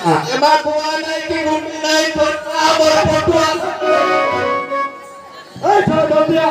Emang gua naik di bumi naik berperempuan. Coba dia.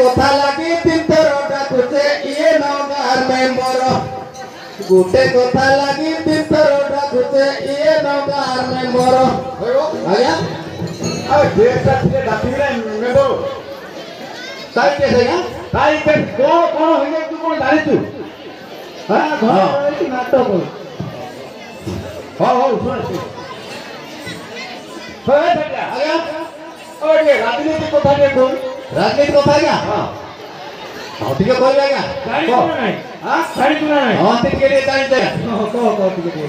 কথা লাগি তিন তরটা কুচে ইয়ে নগার মেম্বর গোটে কথা লাগি তিন তরটা কুচে ইয়ে নগার মেম্বর আয়া ଆଉ ଡେଟ୍ଟା ଟିକେ ଡାକିଲେ ନେବ କାଇଁ କେସ୍ ଆଜ୍ଞା? କାହିଁ କଣ ହେଇଯାଇଛି ତୁ କଣ ଜାଣିଛୁ? ହଁ ନାଟକ ହଉ ଶୁଣ ଆଜ୍ଞା ଟିକେ ରାଜନୀତି କଥା ଟିକେ କହୁ ରାଜନୀତି କଥା ଆଜ୍ଞା ହଁ ହଁ ଟିକେ କହିବେ ଆଜ୍ଞା ଜାଣିଛୁ ନା ନାହିଁ ଜାଣିଛୁ ନା ନାହିଁ ହଁ ଟିକେ ଟିକେ ଜାଣିଛେ ଆଜ୍ଞା କହ ଟିକେ ଟିକେ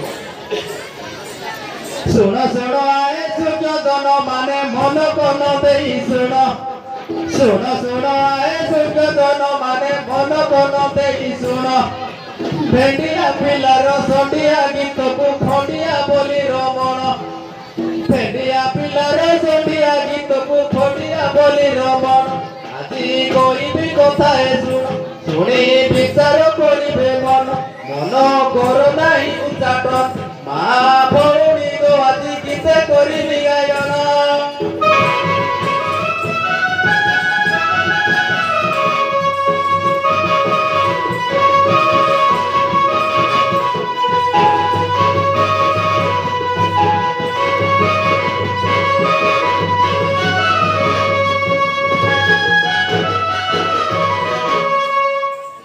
ଶୁଣ ଶୁଣ ଆଏ ସୂର୍ଯ୍ୟୋଦନ ମାନେ ମନ କନ ଦେଇ ଶୁଣ ଶୁଣ ଶୁଣ ଆଏ ସୂର୍ଯ୍ୟୋଦନ ମାନେ ମନ କନ ଦେଇ ଶୁଣ ଭେଣ୍ଡିଆ ପିଲାର ସଣ୍ଡିଆ ଗୀତକୁ ଖଣ୍ଡିଆ ବୋଲି ରମଣ ଭେଣ୍ଡିଆ ପିଲାର ସଣ୍ଡିଆ ଗୀତକୁ ଖଣ୍ଡିଆ ବୋଲି ରମଣ ଆଜି କହିବି କଥା ଏ ଶୁଣ ଶୁଣି ବିଚାର କରିବେ ମନ ମନ କର ନାହିଁ ଉଚ୍ଚାଟନ ମା ଭଉଣୀ ଗো ଆଜି ଗୀତେ କରିବି ଗାୟନ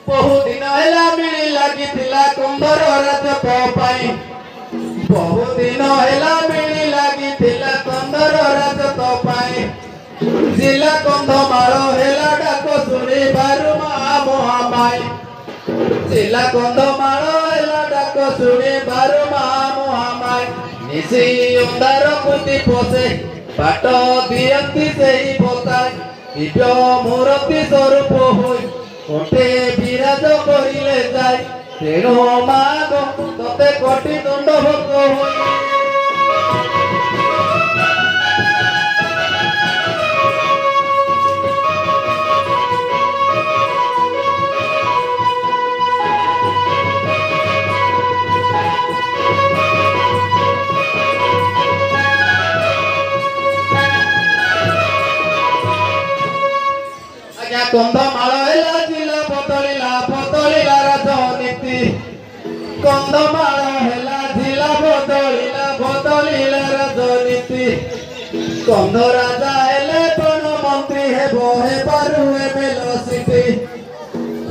ବହୁଦିନ ହେଲା ମିଳି ଲାଗିଥିଲା କୁମ୍ଭର ରାଜକ ପାଇଁ ବହୁଦିନ ହେଲା ମିଳି ଲାଗିଥିଲା କୁମ୍ଭର ରାଜକ ପାଇଁ ଜିଲ୍ଲା କନ୍ଧମାଳ ହେଲା ଡାକ ଶୁଣିବାରୁ ମା ମହାମାଇ ଜିଲ୍ଲା କନ୍ଧମାଳ ହେଲା ଡାକ ଶୁଣିବାରୁ ମା ମହାମାଇ ନିଶି ଅନ୍ଧାର କୁତି ପଶେ ବାଟ ଦିଅନ୍ତି ସେହି ପତାଇ ଦିବ୍ୟ ମୂରତି ସ୍ୱରୂପ ହୋଇ କୋଠେ ବିରାଜ କରିଲେ ଯାଇ ତେଣୁ ମା ତତେ କୋଟି ଦଣ୍ଡ ଭୋଗ ହୋଇ କନ୍ଧମାଳ ହେଲା ଜିଲ୍ଲା ବଦଳିଲା ରାଜନୀତି କନ୍ଧମାଳ ହେଲା ଜିଲ୍ଲା ବଦଳିଲା ରାଜନୀତି କନ୍ଧ ରାଜା ହେଲେ କଣ ମନ୍ତ୍ରୀ ହେବ ହେବାରୁ ଏମେଲ ସିଟି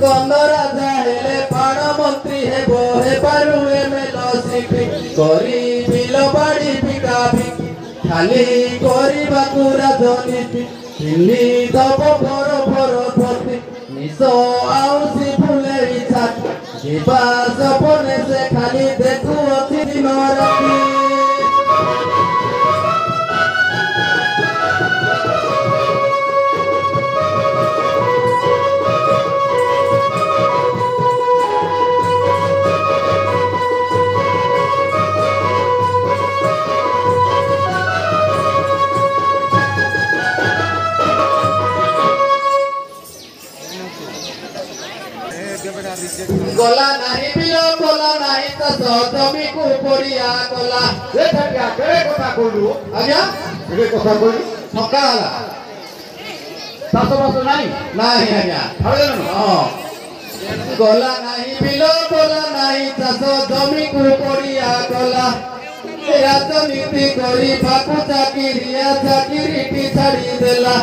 କନ୍ଧ ରାଜା ହେଲେ ପାଣ ମନ୍ତ୍ରୀ ହେବ ହେବାରୁ ଏମେଲ ସିଟି କରି ବିଲ ବାଡ଼ି ବିକା ବିକି ଖାଲି କରିବାକୁ ରାଜନୀତି ଦିଲ୍ଲୀ ଦବ ଭର ଭର୍ତ୍ତି ନିଶ ଆଉସି ଫୁଲେଇ ଛାତି ଯିବା ସପନେ ସେ ଖାଲି ଦେଖୁଅଛି ଦିନ ରାତି ଗଲା ନାହିଁ ବିଲ ଗଲା ନାହିଁ ଚାଷ ଜମିକୁ ପଡ଼ିଆ ଗଲା ଏ ଠାକିଆ କେଡ଼େ କଥା କହିଲୁ ଆଜ୍ଞା କେଡ଼େ କଥା କହିଲୁ ଠକା ହେଲା ଚାଷବାସ ନାହିଁ ନାହିଁ ଆଜ୍ଞା ଛାଡ଼ିଦେଲୁ ହଁ ଗଲା ନାହିଁ ବିଲ ଗଲା ନାହିଁ ଚାଷ ଜମିକୁ ପଡ଼ିଆ ଗଲା ରାଜନୀତି କରିବାକୁ ଚାକିରିଟି ଛାଡ଼ିଦେଲା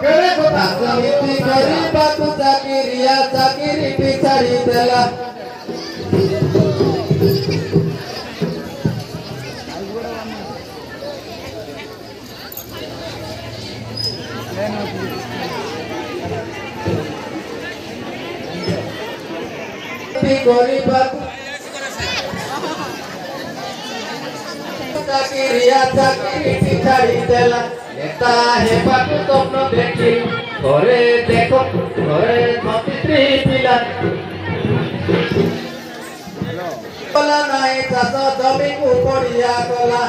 କେଡ଼େ କଥା ରାଜନୀତି କରିବାକୁ ଚାକିରିଟି ଛାଡ଼ିଦେଲା କରିବାକୁ ଚାକିରିଟି ଛାଡ଼ିଦେଲା ନେତା ହେବାକୁ ସ୍ୱପ୍ନ ଦେଖି ଘରେ ଦେଖ ଘରେ 33 ପିଲା ଗଲା ନାହିଁ ଚାଷ ଜମିକୁ ପଡ଼ିଆ ଗଲା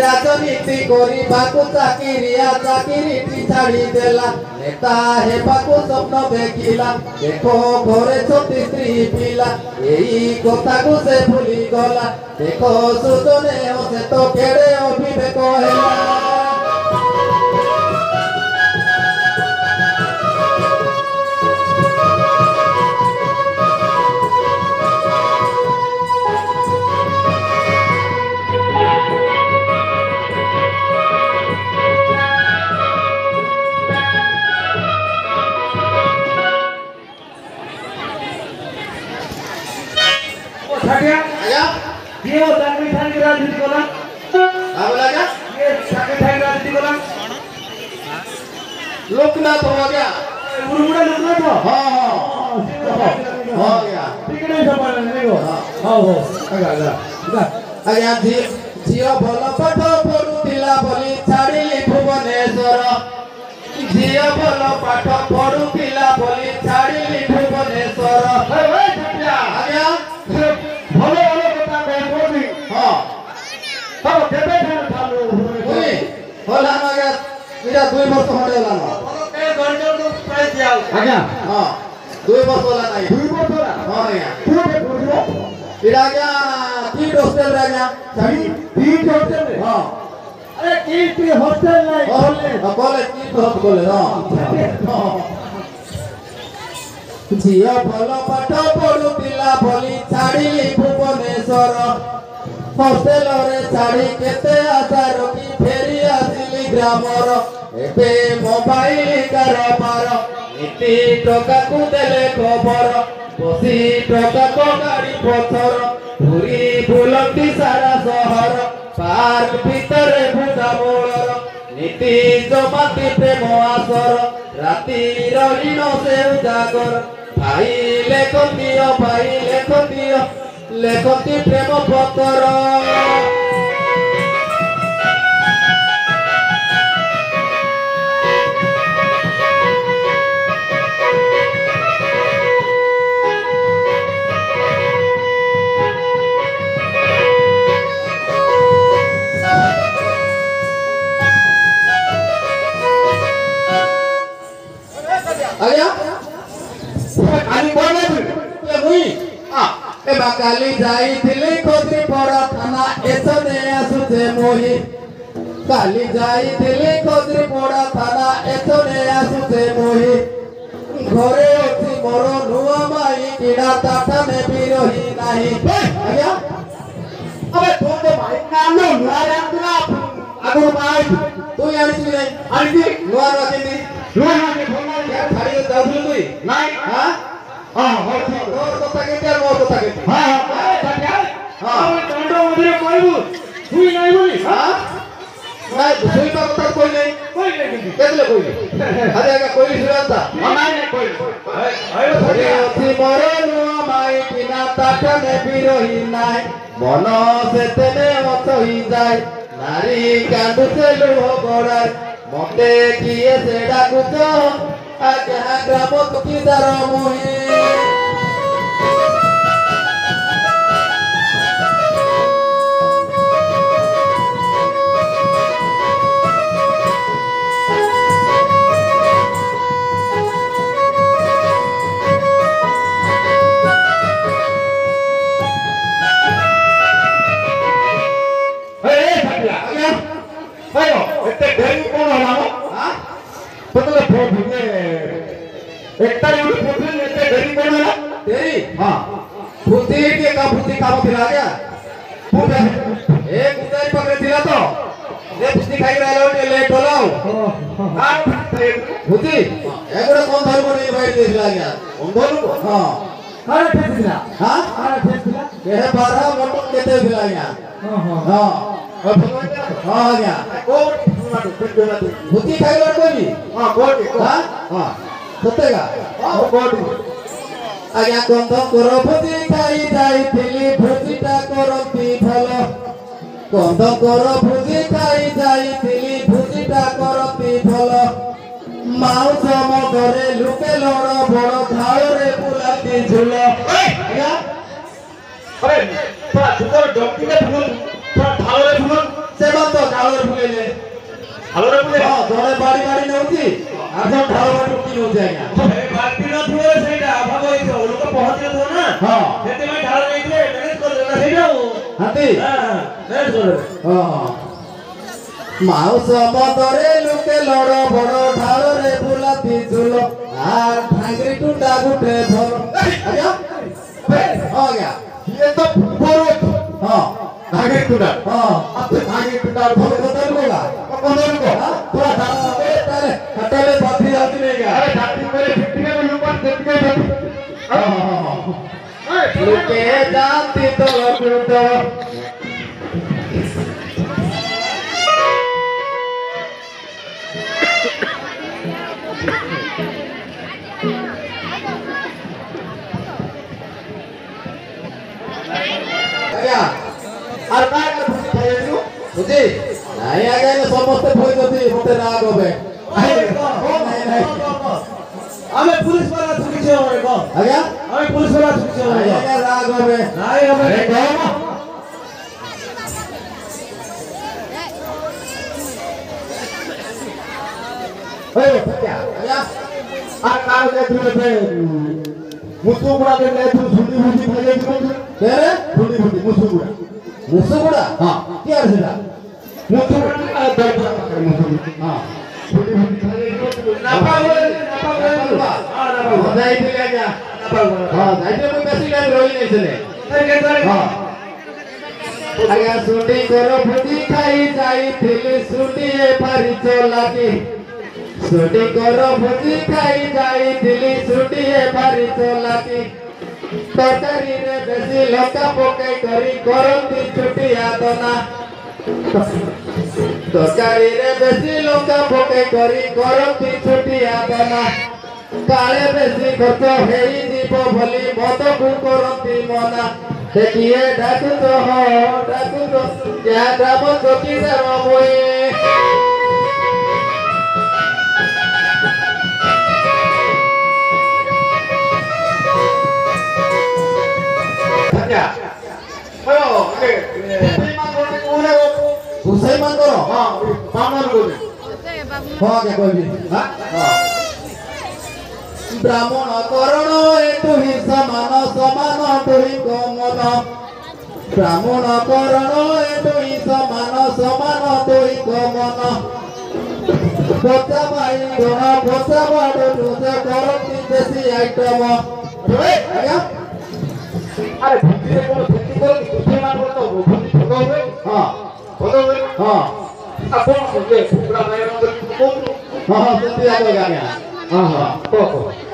ରାଜନୀତି କରିବାକୁ ଚାକିରିଟି ଛାଡ଼ିଦେଲା ନେତା ହେବାକୁ ସ୍ୱପ୍ନ ଦେଖିଲା ଦେଖ ଘରେ 33 ପିଲା ଏଇ କଥାକୁ ସେ ଭୁଲିଗଲା ଦେଖ ସୁଜନେ ସେ ତ କେଡ଼େ ଅବିବେକ ହେଲା लोकनाथ हो गया उरुमुड़ा लगना था हाँ हाँ हो गया टिकट ही संभाल नहीं हो हाँ हो ଆଜ୍ଞା ଝିଅ ଭଲ ପାଠ ପଢୁଥିଲା ବୋଲି ଛାଡ଼ିଲି ଭୁବନେଶ୍ୱର ଝିଅ ଭଲ ପାଠ ପଢୁଥିଲା ବୋଲି ଛାଡ଼ିଲି ଭୁବନେଶ୍ୱର ଆଜ୍ଞା ଭଲ ଭଲ କଥା କହୁଛନ୍ତି ହଁ ହଁ କେବେ ଠାରୁ ମୁଇଁ ହଲାନ ଆଜ୍ଞା ଏଇଟା 2 ବର୍ଷ ଖଣ୍ଡେ ହଲାନ ଆଜ୍ଞା ହଁ 2 ବର୍ଷ ହେଲା ନାଇଁ 2 ବର୍ଷ ହେଲା ହଁ ଆଜ୍ଞା କୋଉଠି ପଢିବ ଏଇଟା ଆଜ୍ଞା କିଟ୍ ହଷ୍ଟେଲରେ ଆଜ୍ଞା ଛାଡ଼ି କିଟ୍ ହଷ୍ଟେଲରେ ହଁ अरे की हॉस्टल नहीं कॉलेज किट कॉलेज ହଁ ଝିଅ ଭଲ ପାଠ ପଢୁଥିଲା ବୋଲି ଛାଡ଼ିଲି ଭୁବନେଶ୍ୱର ହଷ୍ଟେଲରେ ଛାଡ଼ି କେତେ ଆଶା ରଖି ଫେରି ଆସିଲି ଗ୍ରାମର ଏବେ ମୋବାଇଲ କାରବାର ନୀତି ଟଙ୍କାକୁ ଦେଲେ ଖବର ବସି ଟଙ୍କା ଗାଡ଼ି ପଥର ପୁରୀ ବୁଲନ୍ତି ସାରା ସହର ପାର୍କ ଭିତରେ ଭୁଙ୍ଗା ମୂଳର ନୀତି ଜମାତି ପ୍ରେମ ଆସର ରାତିର ହୀନ ସେ ଉଜାଗର ଭାଇ ଲେଖନ୍ତି ପ୍ରେମ ପତ୍ର ଆଜ୍ଞା କାଲି କଣ ମୁଇଁ ଏବା କାଲି ଯାଇଥିଲି ଖୋଦ୍ରିପଡ଼ା ଥାନା ଏଥରେ ଆସୁଛେ ମୋହି କାଲି ଯାଇଥିଲି ଖୋଦ୍ରିପଡ଼ା ଥାନା ଏଥରେ ଆସୁଛେ ମୋହି ଘରେ ଅଛି ମୋର ନୂଆ ମାଇ କିଣା ତାଠା ନେବି ରହି ନାହିଁ ଆଜ୍ଞା अबे तुम तो भाई नाम लो नारे अंदर आगो भाई ତୁ ଜାଣିଛୁ କି ନାହିଁ आंटी ନୂଆ ନୂଆ କେମିତି लो ना के बोलना ଛାଡ଼ି ଯାଉଥିଲୁ ତୁଇ नहीं ହାଁ हां हो ତୋର କଥା କେମିତି ଆଉ ମୋର କଥା କେମିତି हां हां सत्या ହଁ दंड मधुरे कहबू हुई नहीं बोली ହାଁ ନାଇଁ ଶୋଇବା କଥା କହି ନାହିଁ कोई नहीं କେତେବେଳେ କହିଲି ଆରେ ଆଜ୍ଞା କହିଲି ସୁରନ୍ତା नहीं कोई ଘରେ ଅଛି ମୋର ନୂଆ ମାଇ କିନା ତାଠା ନେବି ରହି ନାହିଁ ମନ ସେତେନେ ଅଥଇ যায় ନାରୀ କାନ୍ଦୁছে ଲୁହ ଗଡ଼ାଇ ମତେ କିଏ ସେ ଡାକୁଛ ଆଜ୍ଞା ଗ୍ରାମ ଚକିଦାର ମୁହିଁ सत्या आयो इतने देरी कौन होला ହାଁ मतलब फोन भूले एकता यूट्यूब फोन इतने देरी कौन होला तेरी हां बुद्धि के का बुद्धि काम थिला क्या पूरा एक उदय पकड़े थिला तो जे बुद्धि खाई रहलो ने लेट होलाओ बुद्धि एगोडे कोन धर्म नहीं बैठ देला क्या अंधोलु हां अरे ठेसला हां अरे ठेसला के 12 मोटन केते थिला क्या हां हां हां हां क्या बुद्धि खाई रहलो कोई हां कोटी हां हां सतेगा हां कोटी आज्ञा गंध कर भोजी खाई जाइथिली भोजीटा करती भल गंध कर भोजी खाई जाइथिली भोजीटा करती भल माउस मगरे लुके लड़ बड़ झाड़रे बुलाती झुल आज्ञा अरे थोड़ा दुकर डॉक्टर के फूल थोड़ा ढालो रे फूल सेमान तो झाड़रे बुलेले ढालो रे फूल हां जड़े बाड़ी बाड़ी नउची आ जो झाड़ बाड़ी टुकी नउची आज्ञा बाटी न थुए सेटा अभाव होइतो लोक पहुंचे तो ना हां सेते में ढाल रहीले मैनेज कर देना सेटा हाथी हां मैनेज कर हां माउस मदरे लुके लड़ बड़ ढाଳରେ ବୁଲାତି ଝୁଲ ଆ ଠାଙ୍ଗରି ଟୁଣ୍ଡା ଗୁଟେ ଧର ଆଜ୍ଞା ଆଜ୍ଞା ये तो बोलो ହଁ आगे टुडा ହଁ अब आगे टुडा ଭଲ କଥା କହିଲା कौन को ପୁରା ହାଟରେ ବାତି ଯାଉଛି ନେଇ ଗା अरे छाती मेरे फिफ्टी के ऊपर देख के ଲୁକେ ଯାନ୍ତି ତଳ କୁଟ ସମସ୍ତେ ଭୋଇ ଯଦି ମତେ ରାଗ হবে ଆମେ ପୁଲିସ ବାଲା ଛୁଟିଛି ଆମର କହ ଆଜ୍ଞା ଆମେ ପୁଲିସ ବାଲା ଛୁଟିଛି ଆମର ଆଜ୍ଞା ରାଗ হবে ନାଇଁ ଆମେ Hey, क्या? ଆଜ୍ଞା आ कार ले तू ले मुसु गुड़ा ले ले तू झुंडी झुंडी भागे तू କେରେ झुंडी झुंडी मुसु गुड़ा ମୁସୁଗୁଡା हां କି ଆର ସେଟା मुसु गुड़ा आ दर पर मुसु हां झुंडी झुंडी भागे तू ନାପା ବୋଲେ ହଁ ନାପା ଯାଇଥିଲି ଆଜ୍ଞା ନାପା ହଁ ଯାଇଥିଲେ ମୁଁ ବେଶୀ ଟାଇମ୍ ରହି ନେଇଥିଲେ ହଁ ଆଜ୍ଞା ସୁଣ୍ଡି କର ଭୋଜି ଖାଇ ଯାଇଥିଲି ସୁଣ୍ଡିଏ ପାରି ଚଲାକି ସୁଣ୍ଡି କର ଭୋଜି ଖାଇ ଯାଇଥିଲି ସୁଣ୍ଡିଏ ପାରି ଚଲାକି ତରକାରୀରେ ବେଶୀ ଲଙ୍କା ପକେଇ କରି କରନ୍ତି ଛୁଟିଆ ଦନା ତରକାରୀରେ ବେଶୀ ଲଙ୍କା ପକେଇ କରି କରନ୍ତି ଛୁଟିଆ ଦନା କାଳେ ବେଶୀ ଖର୍ଚ୍ଚ ହେଇଯିବ ବୋଲି ମଦକୁ କରନ୍ତି ମନା ଦେଖିଏ ଡାକୁଛ ଯାହା ଗ୍ରାମ ଚକିଦାର ମୁଇଁ क्या ओ ओके सीमा कोने कोने ଘୁଷେଇ ମାନଙ୍କର हां मामन कोने ହଁ ଆଜ୍ଞା କହିବି हां ବ୍ରାହ୍ମଣ କରଣ ଏଠୁ ହିଁ ସମାନ ସମାନ ଟୁହି କମନ ବ୍ରାହ୍ମଣ କରଣ ଏଠୁ ହିଁ ସମାନ ସମାନ ଟୁହି କମନ ପଚା ବାଇଗଣ ପଚା ବାଡ ରୋଷେ କରନ୍ତି ବେଶୀ ଆଇଟମ ଆଜ୍ଞା अरे भूति रे कोन भूति कर भूति मान को तो भूति भगो हुए ହଁ भगो हुए ହଁ अपन को पूरा बायर को ହଁ ହଁ ସେମିତି ଆଗ ଆଜ୍ଞା हां हां को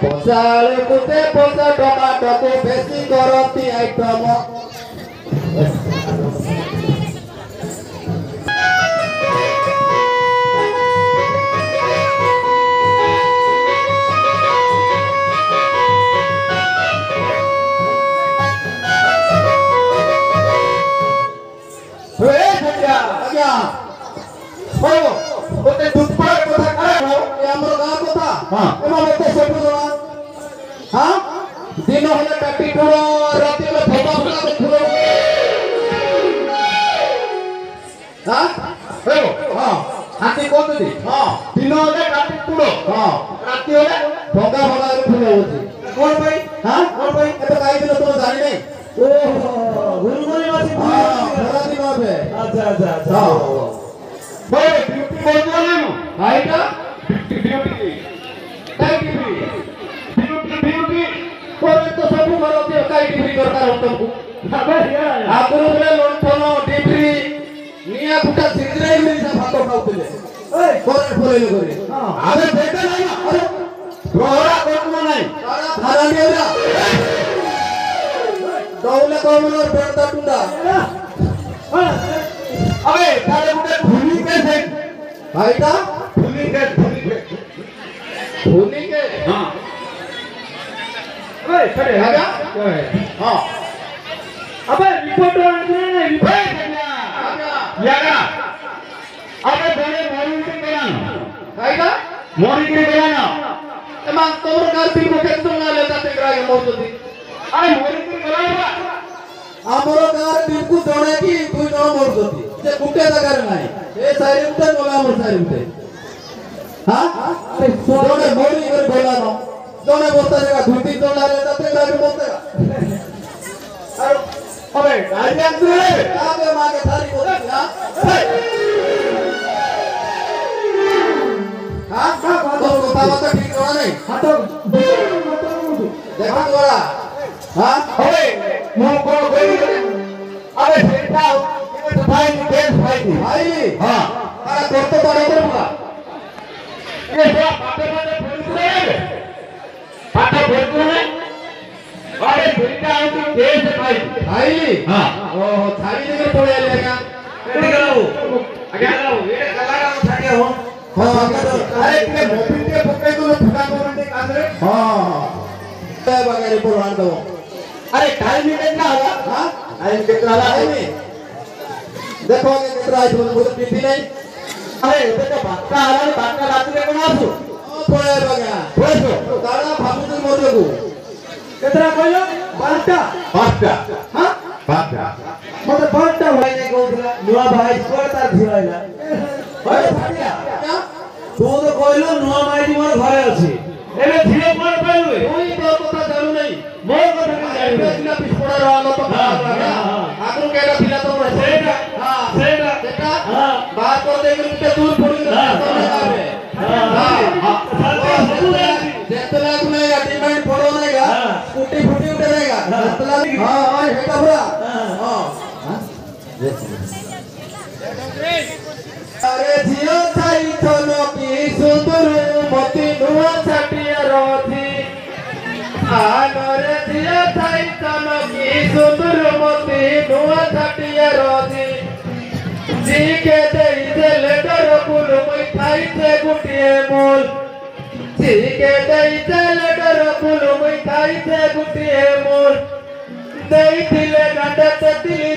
ପଚାଳେ କୁଟେ ପଚା ଟମାଟୋକୁ ବେଶୀ କରନ୍ତି ଆଇଟମ ए भैया ଆଜ୍ଞା हो ओते दुपड़ कथा करे ଏ ଆମର ଗାଁ କଥା ହଁ। ଏମାନେ ଏତେ ସବୁ ଜଣା ହଁ ଦିନ ହେଲେ କାଟି ଠୁଳ ରାତି ହେଲେ ଭବା ଫୁଲା ଠୁଳ ହଁ हो ହଁ हाथी कोते ହଁ दिन होले राती पुडो ହଁ राती होले ଭଙ୍ଗା ଭଙ୍ଗାରେ ଫୁଲ ହଉଛି কোন ভাই ହଁ কোন ভাই ଏବେ କାହିଁକି ତମେ ଜାଣି ନାହିଁ ଓହୋ ଗୁରୁଗୁରି ମାସି ହଁ ଖରା ଦିନ ଏବେ ଆଚ୍ଛା ଆଚ୍ଛା ଆଚ୍ଛା ହଁ भाई ड्यूटी बोल दो ना ଭାଇଟା ड्यूटी କାହିଁକି ବି ड्यूटी ପରେ ତ ସବୁ ଘର ଦିଅ କାହିଁକି ବି ଦରକାର ତମକୁ अबे यार ଆଗରୁ ବୋଲେ ଲଣ୍ଠନ ଡିବ୍ରି ନିଆଁ କୁଟା ସିଦ୍ରାଇ ମିଳିସା ଭାତ ଖାଉଥିଲେ ପରେ ଫରେଇଲେ କରି अबे बेटा नहीं अरे रोहरा कोन नहीं ଧାରା ନିଆରା ଦଉଲେ କମଲର ବେଣ୍ଡା ଟୁଣ୍ଡା अबे तारे मुटे भूली के से ଭାଇଟା भूली के ଭୁଲିକେ हां अबे खड़े आजा। ହଁ अबे रिपोर्ट आने रिपोर्ट यारा अबे बड़े मोरी के बयान ଭାଇଟା मोरी के बयान ଏମାନ ତମର ଗାଁ ପିଙ୍କୁ କେତେ ଟଙ୍କା ଲେଖା ଟେକରାକେ ମରୁଛନ୍ତି अरे मोरी के बयान ଆମର ଗାଁରେ ପିଙ୍କୁ ଜଣେ କି ଦୁଇ ଜଣ ମରୁଛନ୍ତି ସେ ଗୋଟେ ଜାଗାରେ ନାହିଁ ଏ ସାଇରେ ଗୋଟେ ନହେଲେ ଆମର ସାଇରେ ଗୋଟେ ହଁ ଜଣେ ମରି କରି ଗଲାନ ଜଣେ ବସ୍ତା ଜାଗା ଦୁଇ ତିନି ଜଣ ହେଲେ ତା ଟେକରାକେ ବସ୍ତା अबे राजन तू रे କାକେ ମାକେ ଥାରି ବୋଲି ହଁ ହଁ ତୋର କଥାବାର୍ତ୍ତା ଠିକ ଜଣା ନାହିଁ हाथ ଦେଖ ତୋରା ହଁ अबे मो को कोई अबे बेटा ये तो भाई केस भाई थी ଭାଇ हां ଆରେ ତୋର ତ ବଡ଼ କରୁଲା ये क्या पाटे पाटे बोलते हैं पाटे बोलते हैं अरे बेटा आउट केस भाई ଭାଇ हां ଓହୋ ଛାଡ଼ି ଦେଇକି ପଳେଇ ଆଇଲେ ଆଜ୍ଞା ଏଠି ଗଲାଉ ଆଜ୍ଞା ଗଲାଉ ଏଟା କଲାଟା ମୁଁ ଛାଡି ହବ ହଁ ଆଜ୍ଞା अरे इतने मोबिल के पकड़े तो ठुका कोरंटे कांदरे ହଁ ହଁ ବାଗାରେ ପଡ଼ ଆଣିଦେବ अरे टाइम कितना होगा ହଁ टाइम कितना होगा ଭାଇ ଦେଖ ଆଜ୍ଞା କେତେଟା ଆଇଥିବ ମୁଁ ତ ପିନ୍ଧି ନାହିଁ ଆରେ ଏବେ ତ ବାରଟା ହେଲାଣି, ବାରଟା ରାତିରେ କଣ ଆସୁ ପଳେଇବା ଆଜ୍ଞା ପଳେଇଛୁ ଦାଦା ଭାବୁଛୁ ମରିବାକୁ କେତେଟା କହିଲ? 5ଟା। ପାଞ୍ଚଟା ହଁ? ପାଞ୍ଚଟା ମତେ 5ଟା ଭାଇ ନାଇଁ କହୁଥିଲା। ନୂଆ ଭାଇ କୁଆଡେ ତାର ଝିଅ ଆଇଲା? ହଏ ଭାଟିଆ ତୁ ତ କହିଲୁ ନୂଆ ମାଇଟି ମୋର ଘରେ ଅଛି। ଏବେ ଝିଅ କୁଆଡେ ପାଇଲୁ? ତୁଇ ତୋ କଥା ଜାଣୁ ନାହିଁ ମୋ କଥା କେମିତି ଏବେ ଜାଣିବୁ? ସିନା ପିଛପଡ଼ାର ଆଗ ତ ଆଗରୁ କେଟା ଥିଲା ତ ସେଇଟା ସେଇଟା ସେଟା ହଁ। ବାହାର କରିଦେଇକି ଗୋଟେ ଦୂର ପଡ଼ିଗଲା ଯେତେବେଳେ ତୁମେ ଡିମାଣ୍ଡ ପଡो ନାଇଗା ସ୍କୁଟି ଫୁଟି ଉଠେ ନାଇଗା ଯେତେବେଳେ ହଁ ହଁ ହେଟା ପୁରା ହଁ अरे जियो छाई छनो की सुंदर मती नुआ छाटिया रोथी आनरे जियो छाई छनो की सुंदर मती नुआ छाटिया रोथी जी के देई दे लेटर कुल मुई खाई से गुटिए मूल जी के देई दे लेटर कुल मुई खाई से गुटिए मूल देई दिले गंडे ते दिली